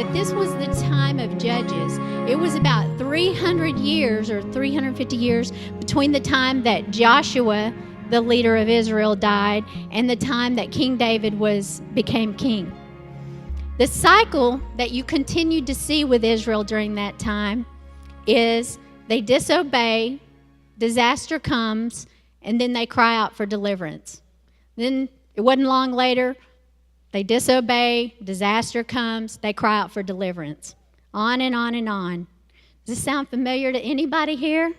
but this was the time of Judges. It was about 300 years or 350 years between the time that Joshua, the leader of Israel, died and the time that King David became king. The cycle that you continued to see with Israel during that time is they disobey, disaster comes, and then they cry out for deliverance. Then it wasn't long later, they disobey, disaster comes, they cry out for deliverance. On and on and on. Does this sound familiar to anybody here?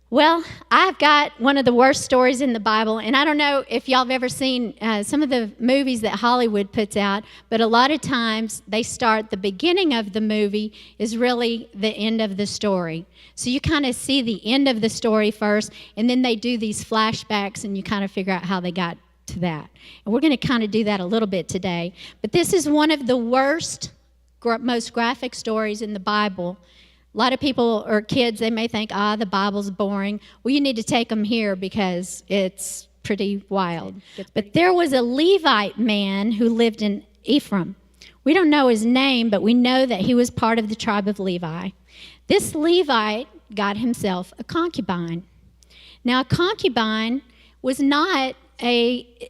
Well, I've got one of the worst stories in the Bible, and I don't know if y'all have ever seen some of the movies that Hollywood puts out, but a lot of times they start, the beginning of the movie is really the end of the story. So you kind of see the end of the story first, and then they do these flashbacks, and you kind of figure out how they got to that. And we're going to kind of do that a little bit today. But this is one of the worst, most graphic stories in the Bible. A lot of people or kids, they may think, the Bible's boring. Well, you need to take them here because it's pretty wild. But there was a Levite man who lived in Ephraim. We don't know his name, but we know that he was part of the tribe of Levi. This Levite got himself a concubine. Now, a concubine was not a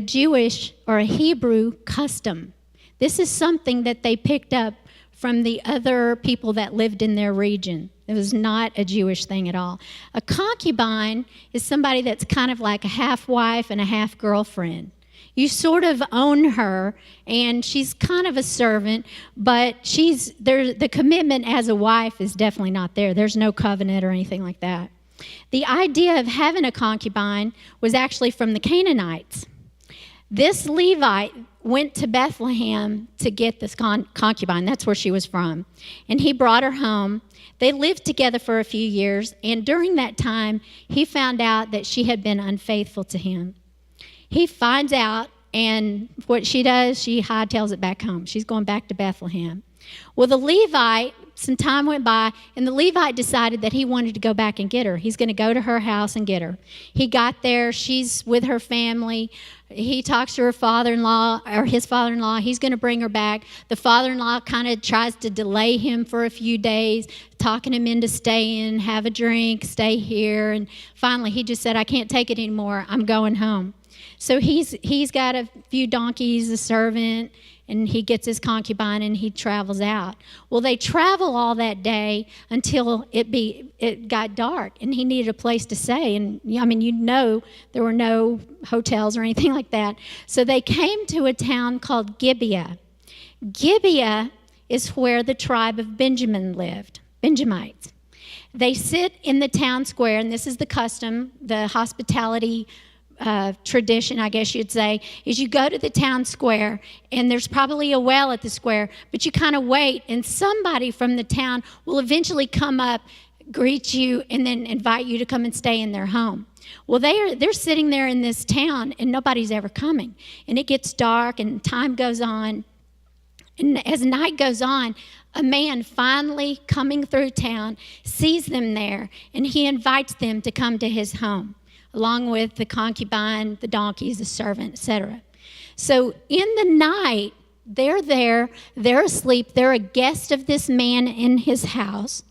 Jewish or a Hebrew custom. This is something that they picked up from the other people that lived in their region. It was not a Jewish thing at all. A concubine is somebody that's kind of like a half-wife and a half-girlfriend. You sort of own her, and she's kind of a servant, but the commitment as a wife is definitely not there. There's no covenant or anything like that. The idea of having a concubine was actually from the Canaanites. This Levite went to Bethlehem to get this concubine. That's where she was from. And he brought her home. They lived together for a few years, and during that time, he found out that she had been unfaithful to him. He finds out, and what she does, she hightails it back home. She's going back to Bethlehem. Well, the Levite, some time went by, and the Levite decided that he wanted to go back and get her. He's going to go to her house and get her. He got there. She's with her family. He talks to her father-in-law, or his father-in-law. He's going to bring her back. The father-in-law kind of tries to delay him for a few days, talking him into staying, have a drink, stay here. And finally, he just said, I can't take it anymore. I'm going home. So he's got a few donkeys, a servant, and he gets his concubine and he travels out. Well, they travel all that day until it got dark and he needed a place to stay. And I mean, there were no hotels or anything like that. So they came to a town called Gibeah. Gibeah is where the tribe of Benjamin lived, Benjamites. They sit in the town square, and this is the custom, the hospitality tradition, I guess you'd say, is you go to the town square, and there's probably a well at the square, but you kind of wait, and somebody from the town will eventually come up, greet you, and then invite you to come and stay in their home. Well, they're sitting there in this town, and nobody's ever coming. And it gets dark, and time goes on. And as night goes on, a man finally coming through town sees them there, and he invites them to come to his home, along with the concubine, the donkeys, the servant, etc. So in the night, they're there, they're asleep, they're a guest of this man in his house,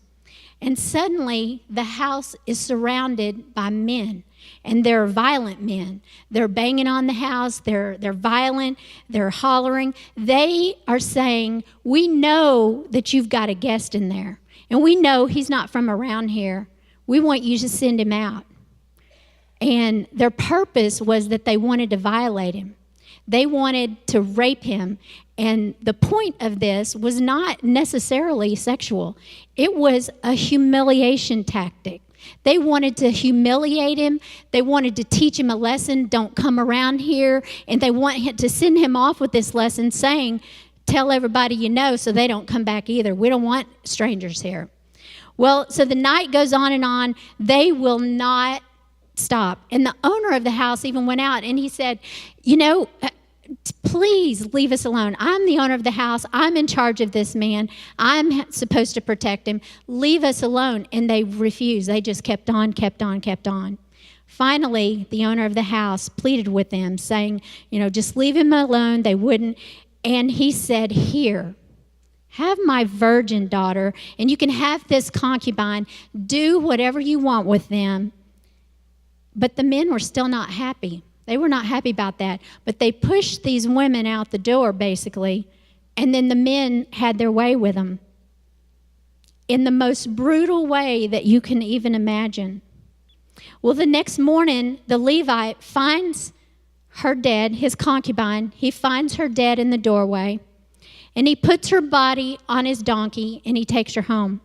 and suddenly the house is surrounded by men, and they're violent men. They're banging on the house, they're violent, they're hollering. They are saying, we know that you've got a guest in there, and we know he's not from around here. We want you to send him out. And their purpose was that they wanted to violate him. They wanted to rape him. And the point of this was not necessarily sexual. It was a humiliation tactic. They wanted to humiliate him. They wanted to teach him a lesson, don't come around here. And they want to send him off with this lesson saying, tell everybody you know so they don't come back either. We don't want strangers here. Well, so the night goes on and on. They will not stop. And the owner of the house even went out and he said, please leave us alone. I'm the owner of the house. I'm in charge of this man. I'm supposed to protect him. Leave us alone. And they refused. They just kept on. Finally, the owner of the house pleaded with them saying, just leave him alone. They wouldn't. And he said, "Here, have my virgin daughter, and you can have this concubine. Do whatever you want with them." But the men were still not happy. They were not happy about that. But they pushed these women out the door, basically, and then the men had their way with them in the most brutal way that you can even imagine. Well, the next morning, the Levite finds her dead, his concubine. He finds her dead in the doorway, and he puts her body on his donkey, and he takes her home.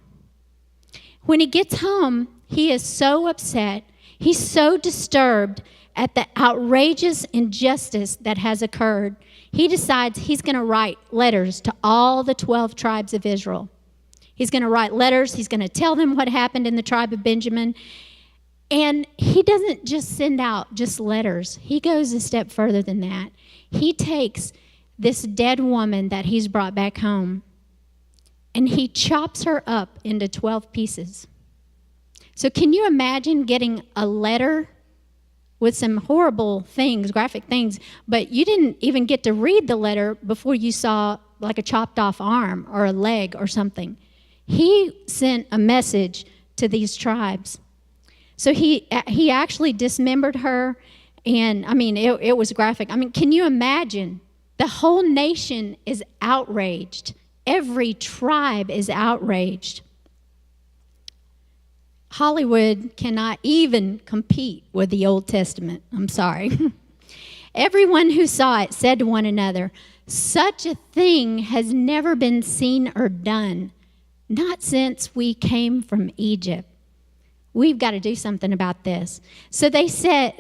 When he gets home, he is so upset. He's so disturbed at the outrageous injustice that has occurred. He decides he's going to write letters to all the 12 tribes of Israel. He's going to write letters. He's going to tell them what happened in the tribe of Benjamin. And he doesn't just send out just letters. He goes a step further than that. He takes this dead woman that he's brought back home, and he chops her up into 12 pieces. So can you imagine getting a letter with some horrible things, graphic things, but you didn't even get to read the letter before you saw like a chopped off arm or a leg or something? He sent a message to these tribes. So he actually dismembered her, and I mean, it was graphic. I mean, can you imagine? The whole nation is outraged. Every tribe is outraged. Hollywood cannot even compete with the Old Testament. I'm sorry. Everyone who saw it said to one another, "Such a thing has never been seen or done, not since we came from Egypt. We've got to do something about this." So they said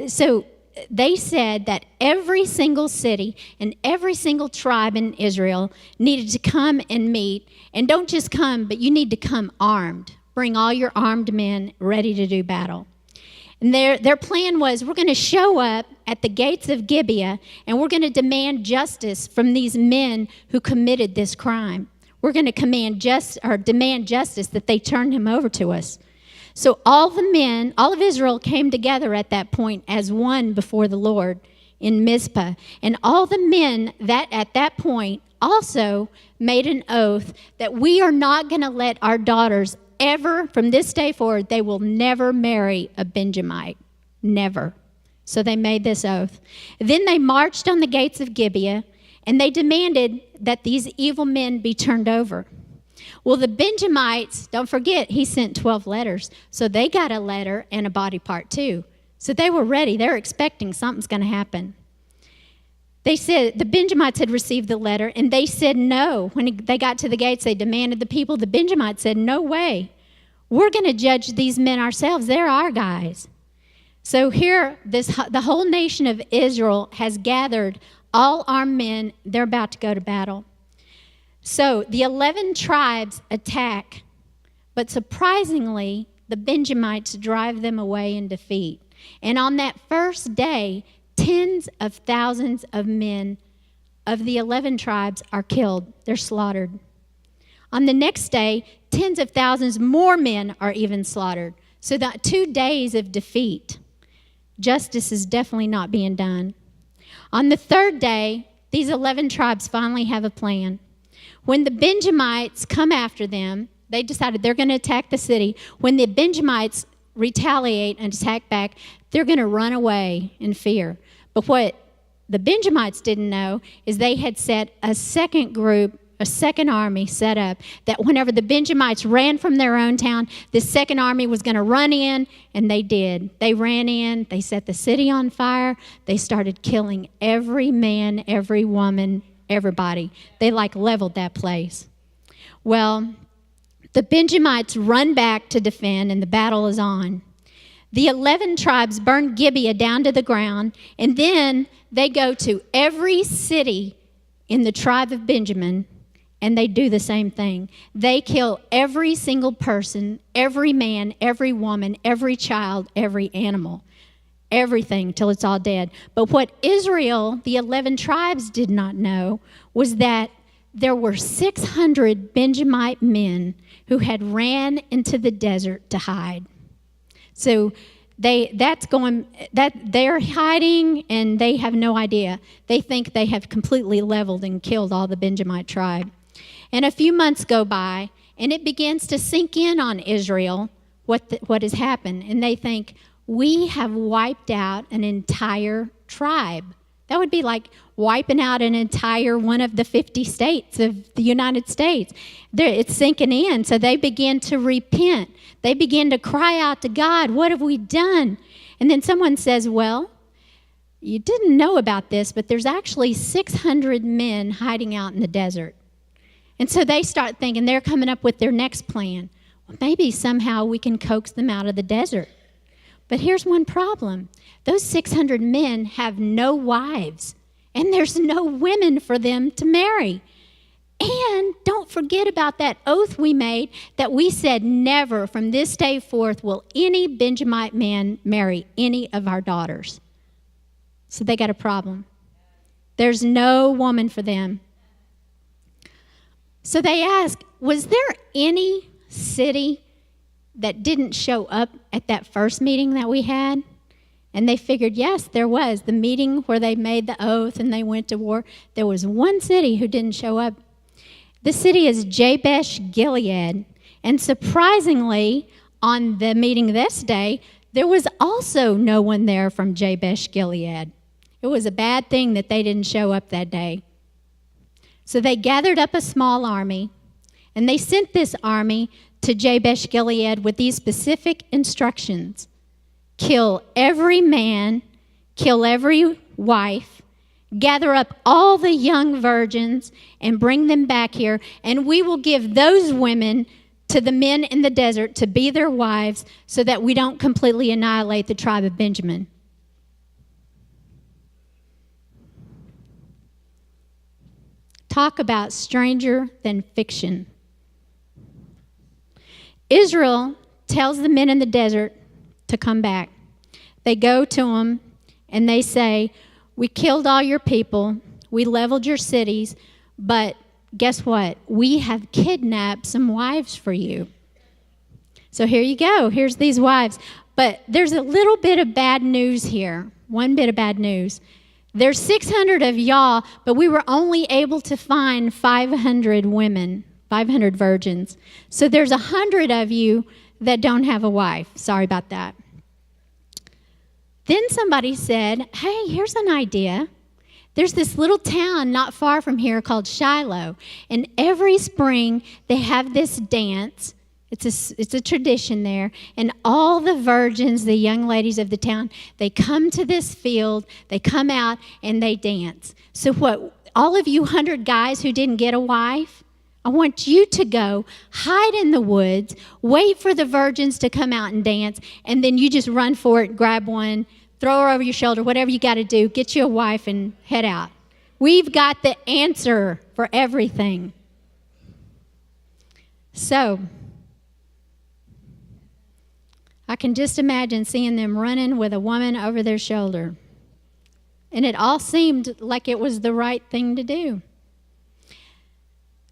that every single city and every single tribe in Israel needed to come and meet. And don't just come, but you need to come armed. Bring all your armed men ready to do battle. And their plan was, we're going to show up at the gates of Gibeah, and we're going to demand justice from these men who committed this crime. We're going to demand justice that they turned him over to us. So all of Israel came together at that point as one before the Lord in Mizpah. And all the men that at that point also made an oath that we are not going to let our daughters ever, from this day forward, they will never marry a Benjamite. Never. So they made this oath. Then they marched on the gates of Gibeah, and they demanded that these evil men be turned over. Well, the Benjamites, don't forget, he sent 12 letters. So they got a letter and a body part too. So they were ready. They're expecting something's going to happen. They said, the Benjamites had received the letter, and they said no. When they got to the gates, they demanded the people. The Benjamites said, "No way. We're going to judge these men ourselves. They're our guys." So here, the whole nation of Israel has gathered all armed men. They're about to go to battle. So the 11 tribes attack, but surprisingly, the Benjamites drive them away in defeat. And on that first day, tens of thousands of men of the 11 tribes are killed. They're slaughtered. On the next day, tens of thousands more men are even slaughtered. So that 2 days of defeat, justice is definitely not being done. On the third day, these 11 tribes finally have a plan. When the Benjamites come after them, they decided they're going to attack the city. When the Benjamites retaliate and attack back, they're going to run away in fear. But what the Benjamites didn't know is they had set a second group, a second army set up, that whenever the Benjamites ran from their own town, the second army was going to run in, and they did. They ran in, they set the city on fire, they started killing every man, every woman, everybody. They leveled that place. Well, the Benjamites run back to defend, and the battle is on. The 11 tribes burn Gibeah down to the ground, and then they go to every city in the tribe of Benjamin, and they do the same thing. They kill every single person, every man, every woman, every child, every animal. Everything till it's all dead. But what Israel, the 11 tribes, did not know was that there were 600 Benjamite men who had ran into the desert to hide. So they're hiding and they have no idea. They think they have completely leveled and killed all the Benjamite tribe. And a few months go by, and it begins to sink in on Israel what has happened. And they think, we have wiped out an entire tribe. That would be like wiping out an entire one of the 50 states of the United States. It's sinking in. So they begin to repent. They begin to cry out to God, what have we done? And then someone says, well, you didn't know about this, but there's actually 600 men hiding out in the desert. And so they start thinking, they're coming up with their next plan. Well, maybe somehow we can coax them out of the desert. But here's one problem. Those 600 men have no wives, and there's no women for them to marry. And don't forget about that oath we made that we said never from this day forth will any Benjamite man marry any of our daughters. So they got a problem. There's no woman for them. So they ask, was there any city that didn't show up at that first meeting that we had? And they figured, yes, there was. The meeting where they made the oath and they went to war, there was one city who didn't show up. The city is Jabesh Gilead. And surprisingly, on the meeting this day, there was also no one there from Jabesh Gilead. It was a bad thing that they didn't show up that day. So they gathered up a small army, and they sent this army to Jabesh Gilead with these specific instructions. Kill every man, kill every wife, gather up all the young virgins and bring them back here, and we will give those women to the men in the desert to be their wives so that we don't completely annihilate the tribe of Benjamin. Talk about stranger than fiction. Israel tells the men in the desert to come back. They go to them and they say, we killed all your people, we leveled your cities, but guess what? We have kidnapped some wives for you. So here you go. Here's these wives. But there's a little bit of bad news here. One bit of bad news. There's 600 of y'all, but we were only able to find 500 women, 500 virgins. So there's 100 of you that don't have a wife. Sorry about that. Then somebody said, hey, here's an idea. There's this little town not far from here called Shiloh, and every spring they have this dance. It's a tradition there, and all the virgins, the young ladies of the town, they come to this field, they come out, and they dance. So what, all of you 100 guys who didn't get a wife, I want you to go hide in the woods, wait for the virgins to come out and dance, and then you just run for it, grab one, throw her over your shoulder, whatever you got to do, get you a wife and head out. We've got the answer for everything. So I can just imagine seeing them running with a woman over their shoulder. And it all seemed like it was the right thing to do.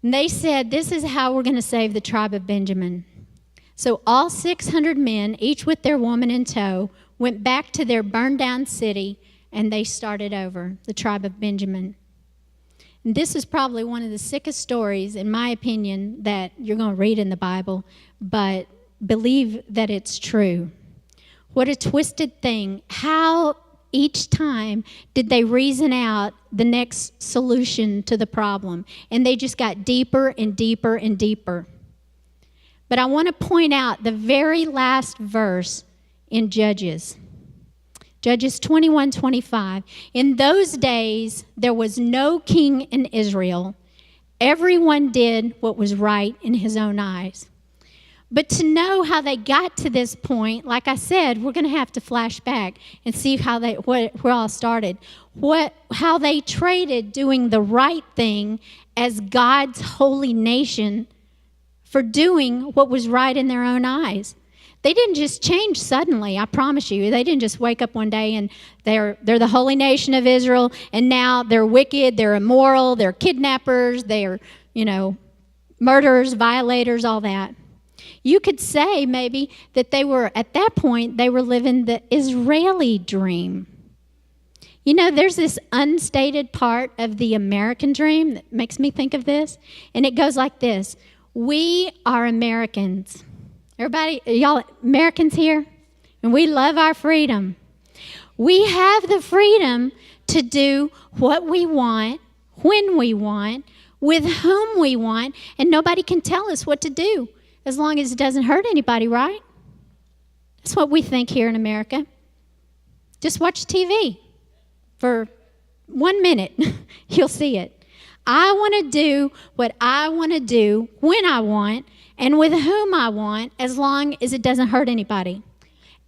And they said, this is how we're going to save the tribe of Benjamin. So all 600 men, each with their woman in tow, went back to their burned down city, and they started over, the tribe of Benjamin. And this is probably one of the sickest stories, in my opinion, that you're going to read in the Bible, but believe that it's true. What a twisted thing. How each time did they reason out the next solution to the problem? And they just got deeper and deeper and deeper. But I want to point out the very last verse in Judges. Judges 21:25. In those days, there was no king in Israel. Everyone did what was right in his own eyes. But to know how they got to this point, like I said, we're going to have to flash back and see how where all started. How they traded doing the right thing as God's holy nation for doing what was right in their own eyes. They didn't just change suddenly, I promise you. They didn't just wake up one day and they're the holy nation of Israel, and now they're wicked, they're immoral, they're kidnappers, they're, murderers, violators, all that. You could say maybe that at that point, they were living the Israeli dream. You know, there's this unstated part of the American dream that makes me think of this, and it goes like this. We are Americans. Everybody, y'all Americans here? And we love our freedom. We have the freedom to do what we want, when we want, with whom we want, and nobody can tell us what to do as long as it doesn't hurt anybody, right? That's what we think here in America. Just watch TV for 1 minute. You'll see it. I want to do what I want to do when I want and with whom I want as long as it doesn't hurt anybody.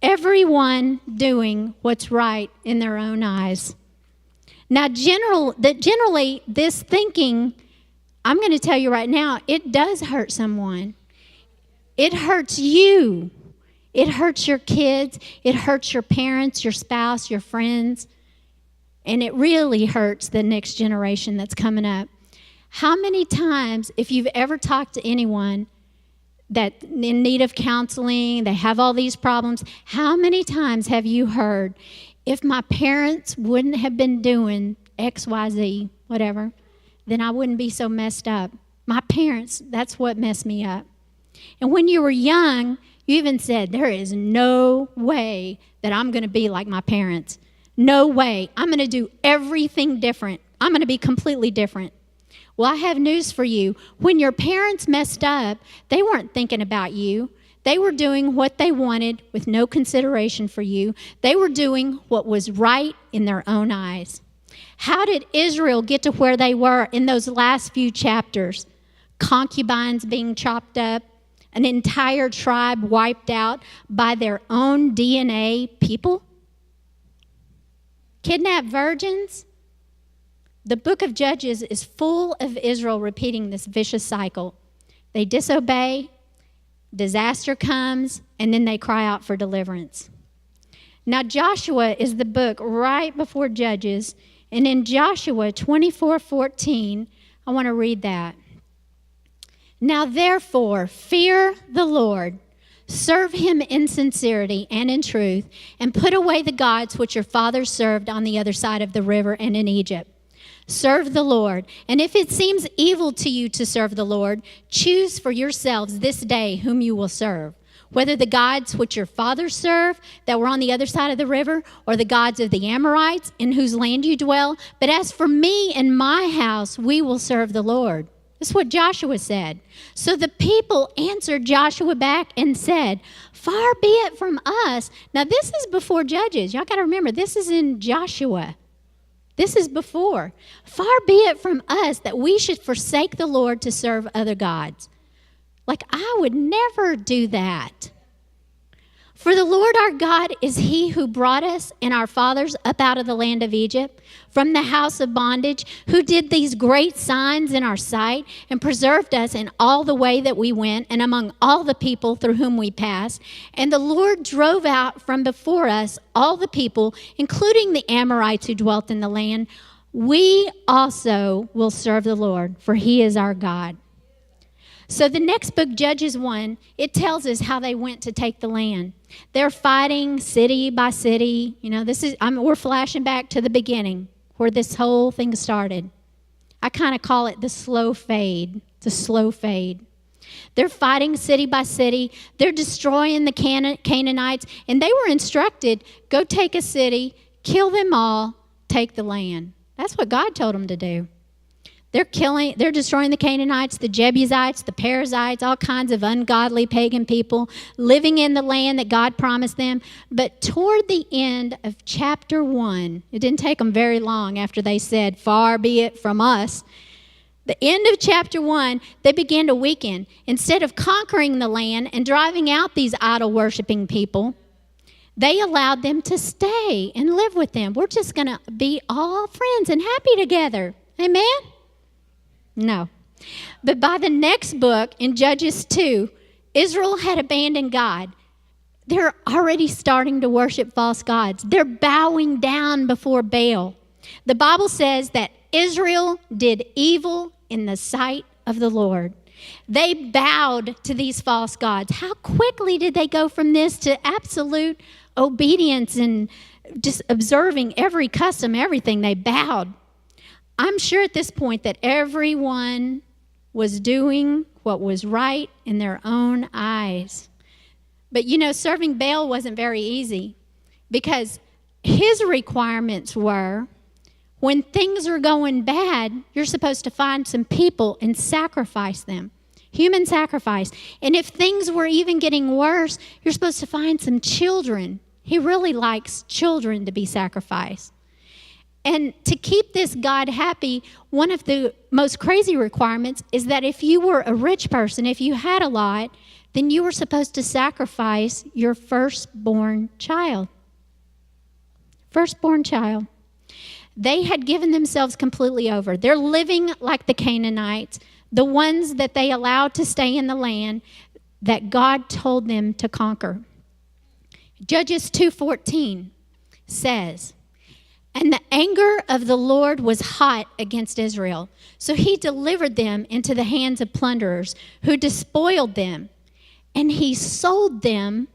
Everyone doing what's right in their own eyes. Now, generally, this thinking, I'm going to tell you right now, it does hurt someone. It hurts you. It hurts your kids. It hurts your parents, your spouse, your friends. And it really hurts the next generation that's coming up. How many times, if you've ever talked to anyone that's in need of counseling, they have all these problems, how many times have you heard, if my parents wouldn't have been doing X, Y, Z, whatever, then I wouldn't be so messed up. My parents, that's what messed me up. And when you were young, you even said, there is no way that I'm going to be like my parents. No way. I'm going to do everything different. I'm going to be completely different. Well, I have news for you. When your parents messed up, they weren't thinking about you. They were doing what they wanted with no consideration for you. They were doing what was right in their own eyes. How did Israel get to where they were in those last few chapters? Concubines being chopped up, an entire tribe wiped out by their own DNA people? Kidnapped virgins? The book of Judges is full of Israel repeating this vicious cycle. They disobey, disaster comes, and then they cry out for deliverance. Now, Joshua is the book right before Judges, and in Joshua 24:14, I want to read that. Now, therefore, fear the Lord, serve him in sincerity and in truth, and put away the gods which your fathers served on the other side of the river and in Egypt. Serve the Lord. And if it seems evil to you to serve the Lord, choose for yourselves this day whom you will serve, whether the gods which your fathers served that were on the other side of the river, or the gods of the Amorites in whose land you dwell. But as for me and my house, we will serve the Lord. That's what Joshua said. So the people answered Joshua back and said, far be it from us. Now this is before Judges. Y'all got to remember, this is in Joshua. This is before. Far be it from us that we should forsake the Lord to serve other gods. Like, I would never do that. For the Lord our God is he who brought us and our fathers up out of the land of Egypt, from the house of bondage, who did these great signs in our sight and preserved us in all the way that we went and among all the people through whom we passed. And the Lord drove out from before us all the people, including the Amorites who dwelt in the land. We also will serve the Lord, for he is our God. So the next book, Judges 1, it tells us how they went to take the land. They're fighting city by city. You know, we're flashing back to the beginning where this whole thing started. I kind of call it the slow fade. It's a slow fade. They're fighting city by city. They're destroying the Canaanites. And they were instructed, go take a city, kill them all, take the land. That's what God told them to do. They're destroying the Canaanites, the Jebusites, the Perizzites, all kinds of ungodly pagan people living in the land that God promised them. But toward the end of chapter 1, it didn't take them very long after they said, far be it from us. The end of chapter 1, they began to weaken. Instead of conquering the land and driving out these idol-worshiping people, they allowed them to stay and live with them. We're just going to be all friends and happy together. Amen? No. But by the next book, in Judges 2, Israel had abandoned God. They're already starting to worship false gods. They're bowing down before Baal. The Bible says that Israel did evil in the sight of the Lord. They bowed to these false gods. How quickly did they go from this to absolute obedience and just observing every custom, everything? They bowed. I'm sure at this point that everyone was doing what was right in their own eyes. But serving Baal wasn't very easy, because his requirements were, when things are going bad, you're supposed to find some people and sacrifice them. Human sacrifice. And if things were even getting worse, you're supposed to find some children. He really likes children to be sacrificed. And to keep this God happy, one of the most crazy requirements is that if you were a rich person, if you had a lot, then you were supposed to sacrifice your firstborn child. Firstborn child. They had given themselves completely over. They're living like the Canaanites, the ones that they allowed to stay in the land that God told them to conquer. Judges 2:14 says, "And the anger of the Lord was hot against Israel, so he delivered them into the hands of plunderers who despoiled them. And he sold them,"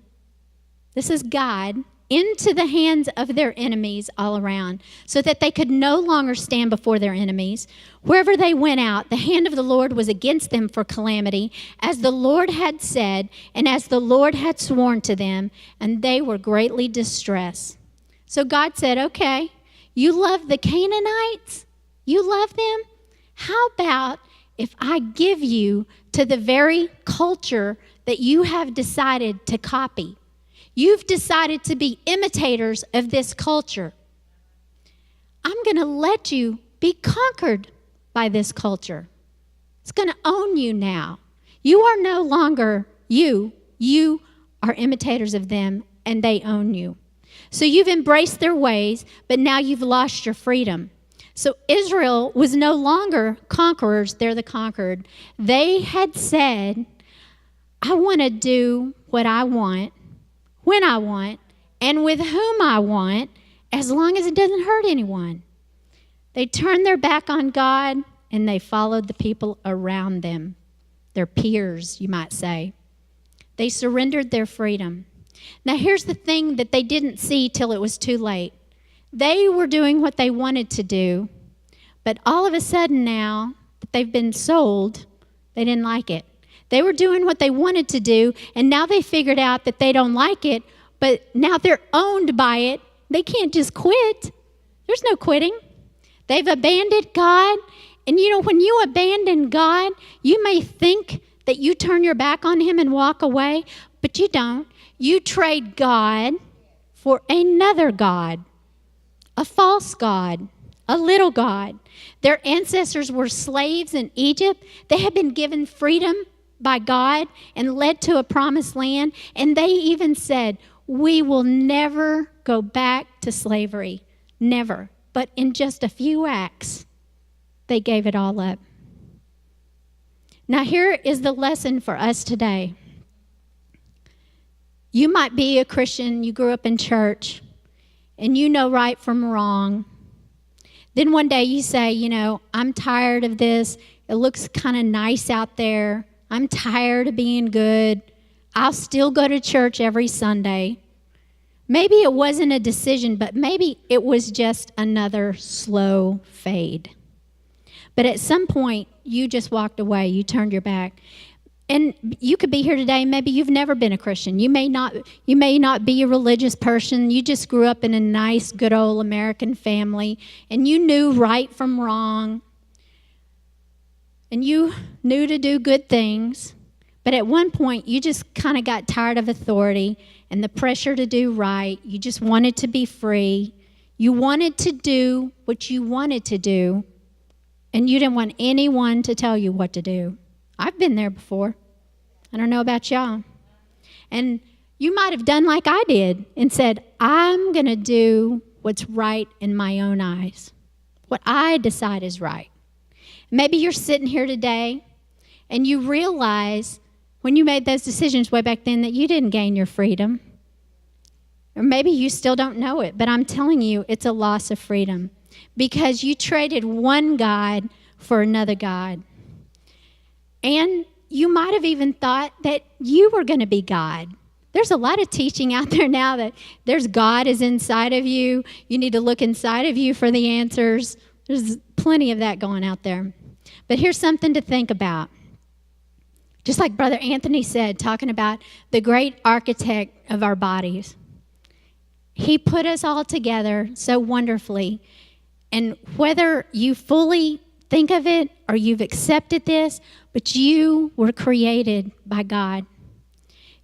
this is God, "into the hands of their enemies all around, so that they could no longer stand before their enemies. Wherever they went out, the hand of the Lord was against them for calamity, as the Lord had said, and as the Lord had sworn to them, and they were greatly distressed." So God said, okay, you love the Canaanites? You love them? How about if I give you to the very culture that you have decided to copy? You've decided to be imitators of this culture. I'm going to let you be conquered by this culture. It's going to own you now. You are no longer you. You are imitators of them, and they own you. So you've embraced their ways, but now you've lost your freedom. So Israel was no longer conquerors. They're the conquered. They had said, I want to do what I want, when I want, and with whom I want, as long as it doesn't hurt anyone. They turned their back on God, and they followed the people around them, their peers, you might say. They surrendered their freedom. Now, here's the thing that they didn't see till it was too late. They were doing what they wanted to do, but all of a sudden now that they've been sold, they didn't like it. They were doing what they wanted to do, and now they figured out that they don't like it, but now they're owned by it. They can't just quit. There's no quitting. They've abandoned God, and when you abandon God, you may think that you turn your back on him and walk away, but you don't. You trade God for another God, a false God, a little God. Their ancestors were slaves in Egypt. They had been given freedom by God and led to a promised land. And they even said, we will never go back to slavery. Never. But in just a few acts, they gave it all up. Now here is the lesson for us today. You might be a Christian, you grew up in church, and you know right from wrong. Then one day you say, I'm tired of this. It looks kind of nice out there. I'm tired of being good. I'll still go to church every Sunday. Maybe it wasn't a decision, but maybe it was just another slow fade. But at some point, you just walked away. You turned your back. And you could be here today, maybe you've never been a Christian. You may not be a religious person. You just grew up in a nice, good old American family, and you knew right from wrong. And you knew to do good things. But at one point, you just kind of got tired of authority and the pressure to do right. You just wanted to be free. You wanted to do what you wanted to do, and you didn't want anyone to tell you what to do. I've been there before. I don't know about y'all. And you might have done like I did and said, I'm going to do what's right in my own eyes, what I decide is right. Maybe you're sitting here today and you realize when you made those decisions way back then that you didn't gain your freedom. Or maybe you still don't know it, but I'm telling you, it's a loss of freedom because you traded one God for another God. And you might have even thought that you were going to be God. There's a lot of teaching out there now that there's God is inside of you. You need to look inside of you for the answers. There's plenty of that going out there. But here's something to think about. Just like Brother Anthony said, talking about the great architect of our bodies. He put us all together so wonderfully. And whether you fully think of it or you've accepted this, but you were created by God.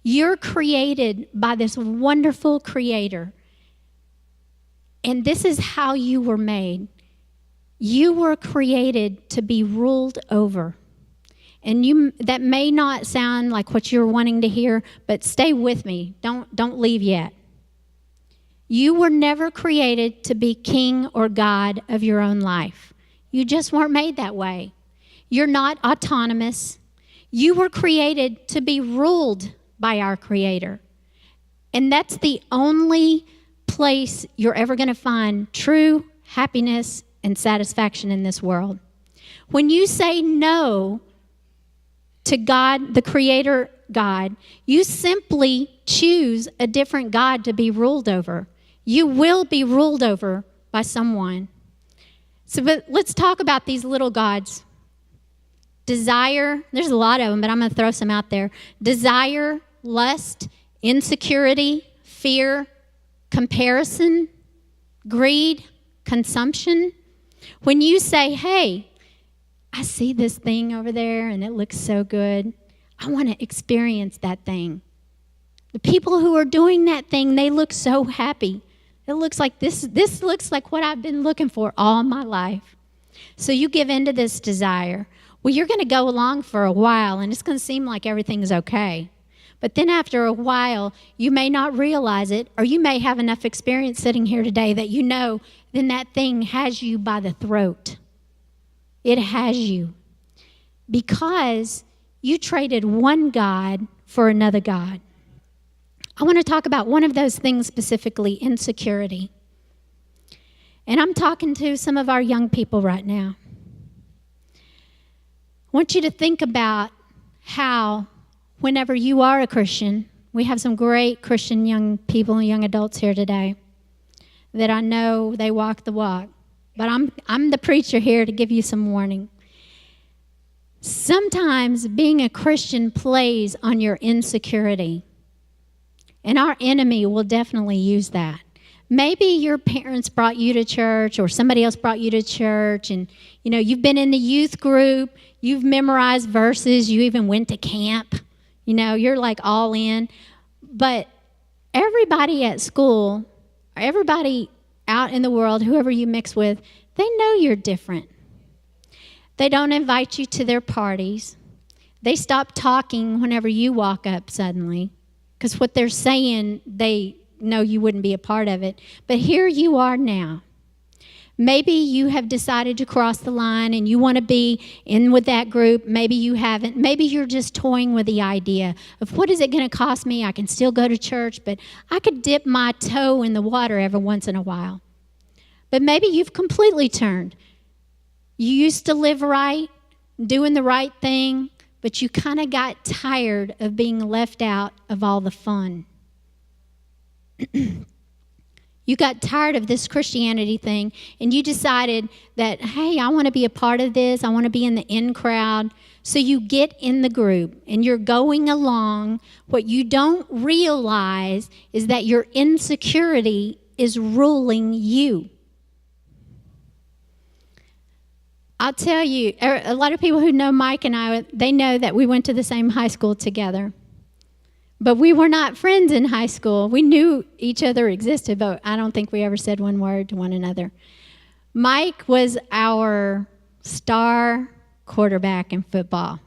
You're created by this wonderful creator. And this is how you were made. You were created to be ruled over. And that may not sound like what you're wanting to hear, but stay with me. Don't leave yet. You were never created to be king or God of your own life. You just weren't made that way. You're not autonomous. You were created to be ruled by our Creator. And that's the only place you're ever going to find true happiness and satisfaction in this world. When you say no to God, the Creator God, you simply choose a different God to be ruled over. You will be ruled over by someone. But let's talk about these little gods. Desire, there's a lot of them, but I'm going to throw some out there. Desire, lust, insecurity, fear, comparison, greed, consumption. When you say, hey, I see this thing over there and it looks so good, I want to experience that thing. The people who are doing that thing, they look so happy. It looks like this looks like what I've been looking for all my life. So you give in to this desire. Well, you're going to go along for a while, and it's going to seem like everything's okay. But then after a while, you may not realize it, or you may have enough experience sitting here today that you know then that thing has you by the throat. It has you. Because you traded one God for another God. I want to talk about one of those things specifically, insecurity. And I'm talking to some of our young people right now. I want you to think about how whenever you are a Christian, we have some great Christian young people and young adults here today that I know they walk the walk. But I'm the preacher here to give you some warning. Sometimes being a Christian plays on your insecurity. And our enemy will definitely use that. Maybe your parents brought you to church or somebody else brought you to church and, you've been in the youth group, you've memorized verses, you even went to camp. You're like all in. But everybody at school, everybody out in the world, whoever you mix with, they know you're different. They don't invite you to their parties. They stop talking whenever you walk up suddenly. Because what they're saying, they know you wouldn't be a part of it. But here you are now. Maybe you have decided to cross the line and you want to be in with that group. Maybe you haven't. Maybe you're just toying with the idea of what is it going to cost me? I can still go to church, but I could dip my toe in the water every once in a while. But maybe you've completely turned. You used to live right, doing the right thing, but you kind of got tired of being left out of all the fun. You got tired of this Christianity thing, and you decided that, hey, I want to be a part of this. I want to be in the in crowd. So you get in the group, and you're going along. What you don't realize is that your insecurity is ruling you. I'll tell you, a lot of people who know Mike and I, they know that we went to the same high school together. But we were not friends in high school. We knew each other existed, but I don't think we ever said one word to one another. Mike was our star quarterback in football.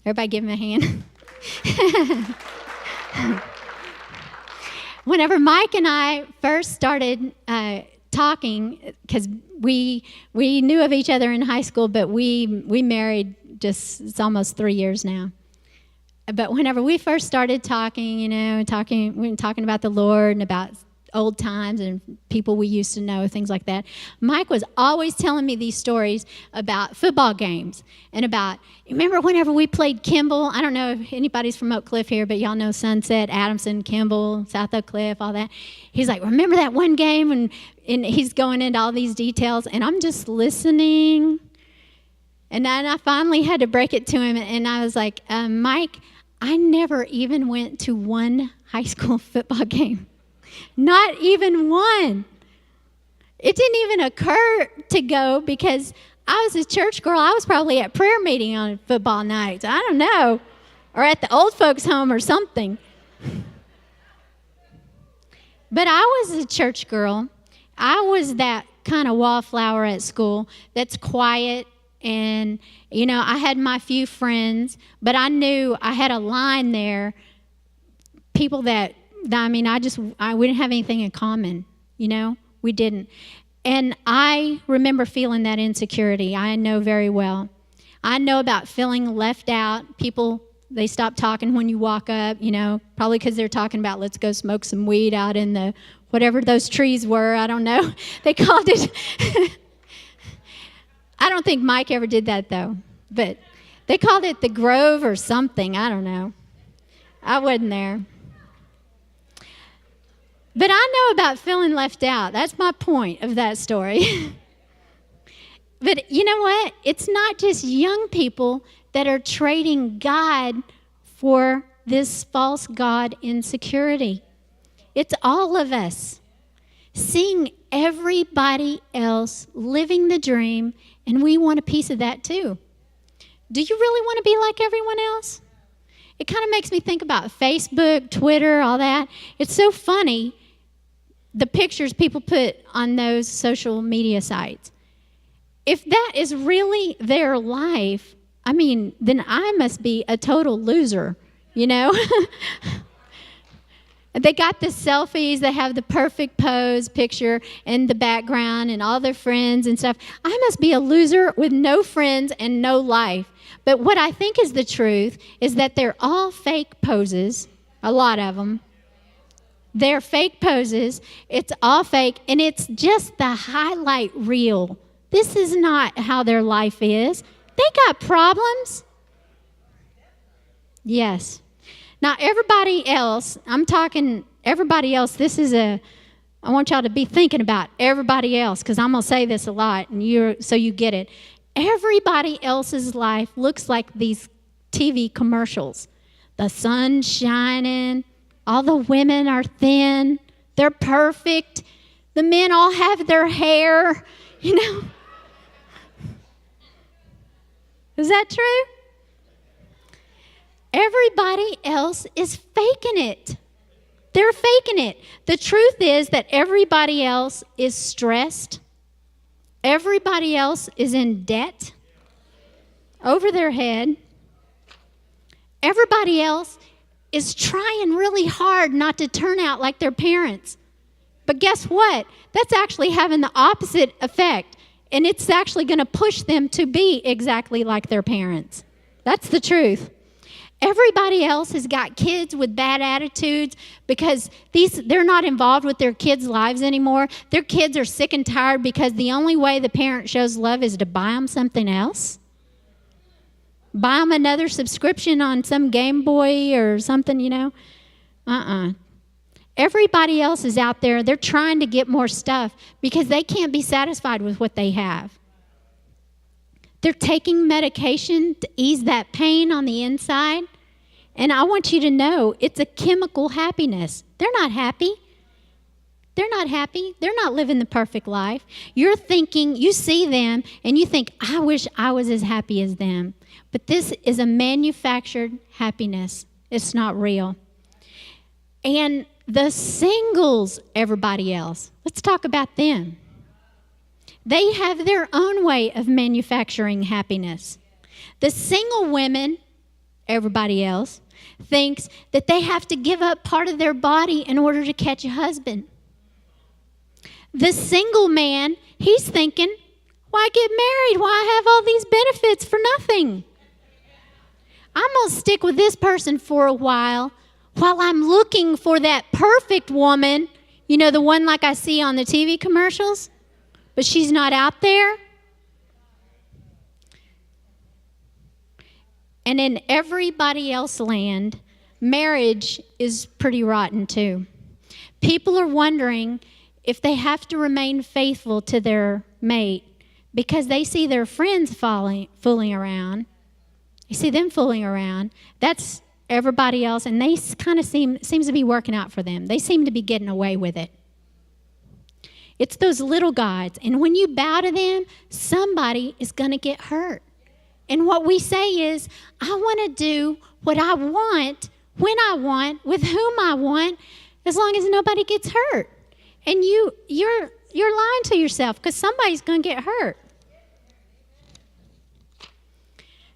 Everybody give him a hand. Whenever Mike and I first started talking, because we knew of each other in high school, but we married it's almost 3 years now. But whenever we first started talking, we were talking about the Lord and about old times and people we used to know, things like that. Mike was always telling me these stories about football games and about, remember whenever we played Kimball? I don't know if anybody's from Oak Cliff here, but y'all know Sunset, Adamson, Kimball, South Oak Cliff, all that. He's like, remember that one game? And he's going into all these details, and I'm just listening. And then I finally had to break it to him, and I was like, Mike, I never even went to one high school football game. Not even one. It didn't even occur to go because I was a church girl. I was probably at prayer meeting on football nights. I don't know. Or at the old folks' home or something. But I was a church girl. I was that kind of wallflower at school that's quiet. And, you know, I had my few friends. But I knew I had a line there. People that, I mean, we didn't have anything in common, you know? We didn't. And I remember feeling that insecurity. I know very well. I know about feeling left out. People, they stop talking when you walk up, you know, probably because they're talking about let's go smoke some weed out in the, whatever those trees were, I don't know. They called it, I don't think Mike ever did that though, but they called it the Grove or something, I don't know. I wasn't there. But I know about feeling left out. That's my point of that story. But you know what? It's not just young people that are trading God for this false God insecurity. It's all of us seeing everybody else living the dream, and we want a piece of that too. Do you really want to be like everyone else? It kind of makes me think about Facebook, Twitter, all that. It's so funny, the pictures people put on those social media sites. If that is really their life, I mean, then I must be a total loser, you know? They got the selfies, they have the perfect pose picture in the background and all their friends and stuff. I must be a loser with no friends and no life. But what I think is the truth is that they're all fake poses, a lot of them. They're fake poses, it's all fake, and it's just the highlight reel. This is not how their life is. They got problems. Yes. Now, everybody else, I'm talking everybody else, I want y'all to be thinking about everybody else, because I'm going to say this a lot, and so you get it. Everybody else's life looks like these TV commercials. The sun's shining, all the women are thin, they're perfect, the men all have their hair, you know. Is that true? Everybody else is faking it. They're faking it. The truth is that everybody else is stressed. Everybody else is in debt over their head. Everybody else is trying really hard not to turn out like their parents. But guess what? That's actually having the opposite effect. And it's actually going to push them to be exactly like their parents. That's the truth. Everybody else has got kids with bad attitudes because they're not involved with their kids' lives anymore. Their kids are sick and tired because the only way the parent shows love is to buy them something else. Buy them another subscription on some Game Boy or something, you know. Everybody else is out there. They're trying to get more stuff because they can't be satisfied with what they have. They're taking medication to ease that pain on the inside. And I want you to know it's a chemical happiness. They're not happy. They're not happy. They're not living the perfect life. You're thinking, you see them, and you think, I wish I was as happy as them. But this is a manufactured happiness. It's not real. And the singles, everybody else, let's talk about them. They have their own way of manufacturing happiness. The single women, everybody else, thinks that they have to give up part of their body in order to catch a husband. The single man, he's thinking, why get married? Why have all these benefits for nothing? I'm going to stick with this person for a while I'm looking for that perfect woman, You know, the one like I see on the TV commercials, but she's not out there. And in everybody else's land, marriage is pretty rotten too. People are wondering if they have to remain faithful to their mate because they see their friends fooling around. You see them fooling around. That's everybody else, and they kind of seems to be working out for them. They seem to be getting away with it. It's those little gods, and when you bow to them, somebody is going to get hurt. And what we say is, I want to do what I want, when I want, with whom I want, as long as nobody gets hurt. And you're lying to yourself because somebody's going to get hurt.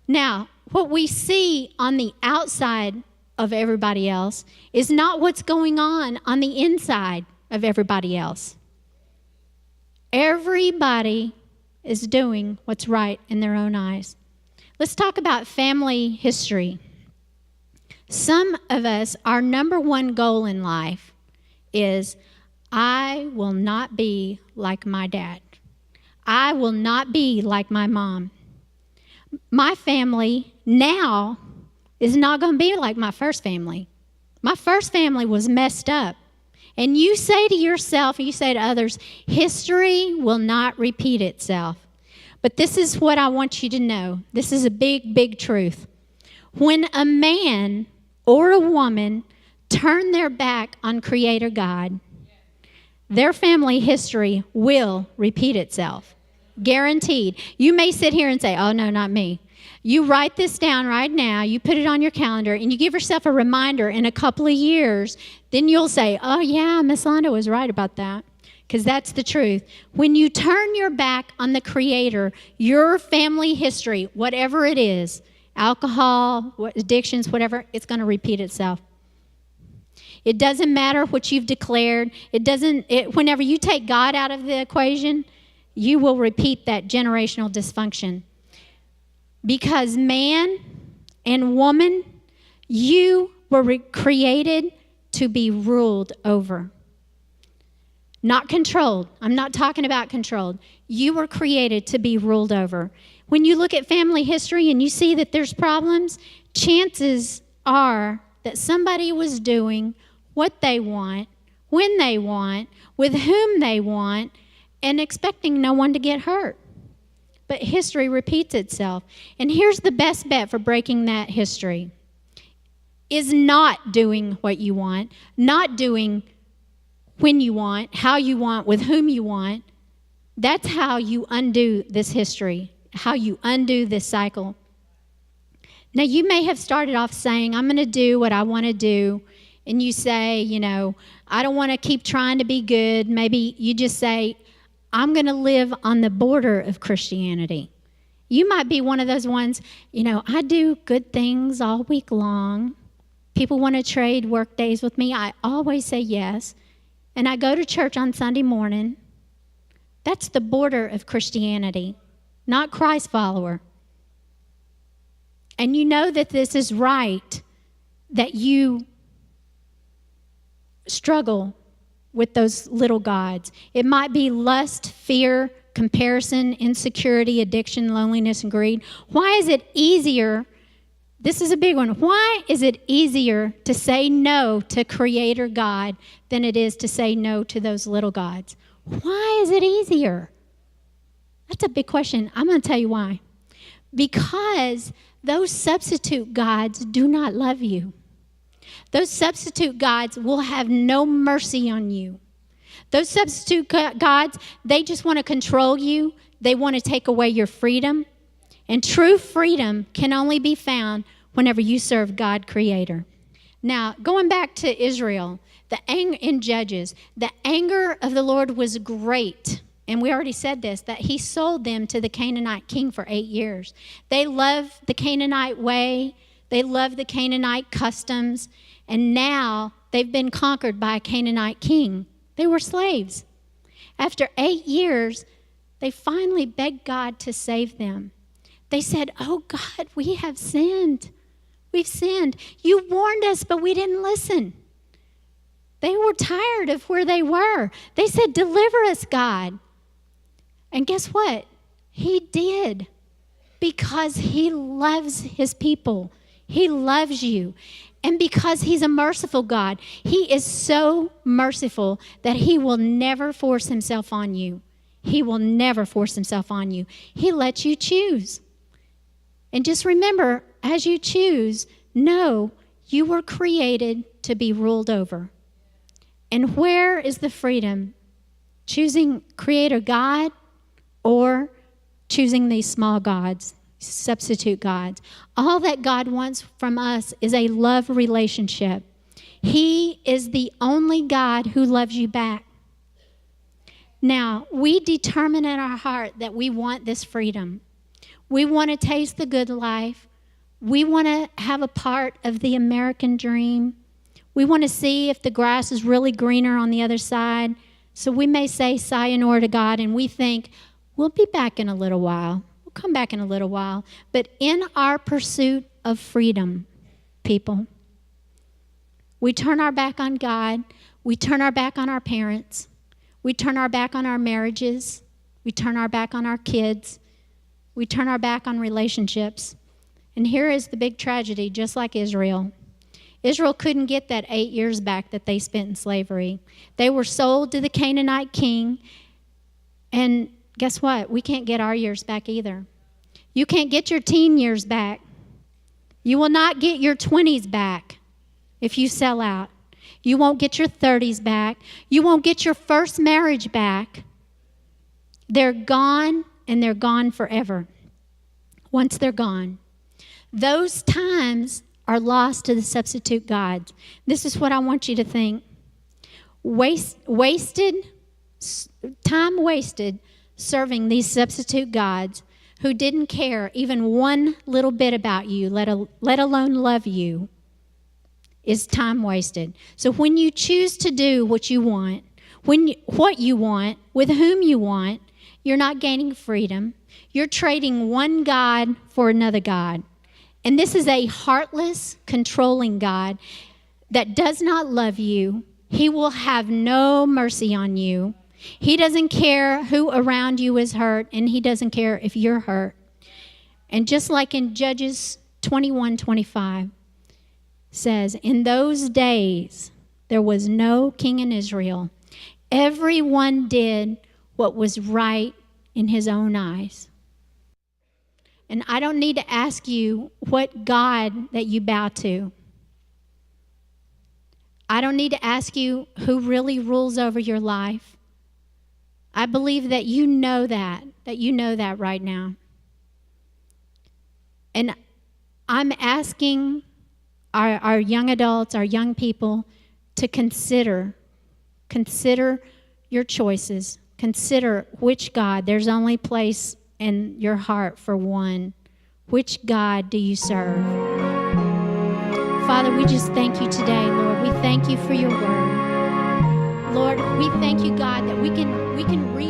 Now, what we see on the outside of everybody else is not what's going on the inside of everybody else. Everybody is doing what's right in their own eyes. Let's talk about family history. Some of us, our number one goal in life is, I will not be like my dad. I will not be like my mom. My family now is not going to be like my first family. My first family was messed up. And you say to yourself, you say to others, history will not repeat itself. But this is what I want you to know. This is a big, big truth. When a man or a woman turn their back on Creator God, their family history will repeat itself. Guaranteed. You may sit here and say, oh, no, not me. You write this down right now, you put it on your calendar, and you give yourself a reminder in a couple of years, then you'll say, oh, yeah, Miss Londa was right about that, because that's the truth. When you turn your back on the Creator, your family history, whatever it is, alcohol, addictions, whatever, it's going to repeat itself. It doesn't matter what you've declared. Whenever you take God out of the equation, you will repeat that generational dysfunction. Because man and woman, you were created to be ruled over. Not controlled. I'm not talking about controlled. You were created to be ruled over. When you look at family history and you see that there's problems, chances are that somebody was doing what they want, when they want, with whom they want, and expecting no one to get hurt. But history repeats itself. And here's the best bet for breaking that history, is not doing what you want, not doing when you want, how you want, with whom you want. That's how you undo this history, how you undo this cycle. Now, you may have started off saying, I'm going to do what I want to do. And you say, I don't want to keep trying to be good. Maybe you just say, I'm going to live on the border of Christianity. You might be one of those ones, I do good things all week long. People want to trade work days with me. I always say yes. And I go to church on Sunday morning. That's the border of Christianity, not Christ follower. And you know that this is right, that you struggle with those little gods. It might be lust, fear, comparison, insecurity, addiction, loneliness, and greed. Why is it easier? This is a big one. Why is it easier to say no to Creator God than it is to say no to those little gods? Why is it easier? That's a big question. I'm going to tell you why. Because those substitute gods do not love you. Those substitute gods will have no mercy on you. Those substitute gods, they just want to control you. They want to take away your freedom. And true freedom can only be found whenever you serve God Creator. Now, going back to Israel, in Judges, the anger of the Lord was great. And we already said this, that he sold them to the Canaanite king for 8 years. They loved the Canaanite way. They loved the Canaanite customs. And now they've been conquered by a Canaanite king. They were slaves. After 8 years, they finally begged God to save them. They said, oh God, we have sinned. We've sinned. You warned us, but we didn't listen. They were tired of where they were. They said, deliver us, God. And guess what? He did, because he loves his people. He loves you. And because he's a merciful God, he is so merciful that he will never force himself on you. He will never force himself on you. He lets you choose. And just remember, as you choose, know you were created to be ruled over. And where is the freedom? Choosing Creator God or choosing these small gods, substitute gods? All that God wants from us is a love relationship. He is the only God who loves you back. Now, we determine in our heart that we want this freedom. We want to taste the good life. We want to have a part of the American dream. We want to see if the grass is really greener on the other side. So we may say sayonara to God, and we think, we'll be back in a little while. We'll come back in a little while. But in our pursuit of freedom, people, we turn our back on God. We turn our back on our parents. We turn our back on our marriages. We turn our back on our kids. We turn our back on relationships. And here is the big tragedy, just like Israel. Israel couldn't get that 8 years back that they spent in slavery. They were sold to the Canaanite king. And guess what? We can't get our years back either. You can't get your teen years back. You will not get your 20s back if you sell out. You won't get your 30s back. You won't get your first marriage back. They're gone, and they're gone forever. Once they're gone. Those times are lost to the substitute gods. This is what I want you to think. Time wasted serving these substitute gods who didn't care even one little bit about you, let alone love you, is time wasted. So when you choose to do what you want, what you want, with whom you want, you're not gaining freedom. You're trading one God for another God. And this is a heartless, controlling God that does not love you. He will have no mercy on you. He doesn't care who around you is hurt, and he doesn't care if you're hurt. And just like in Judges 21:25 says, in those days there was no king in Israel. Everyone did what was right in his own eyes. And I don't need to ask you what God that you bow to. I don't need to ask you who really rules over your life. I believe that you know that right now. And I'm asking our young adults, our young people, to consider your choices. Consider which God. There's only place in your heart for one. Which God do you serve? Father, we just thank you today, Lord. We thank you for your word. Lord, we thank you, God, that we can read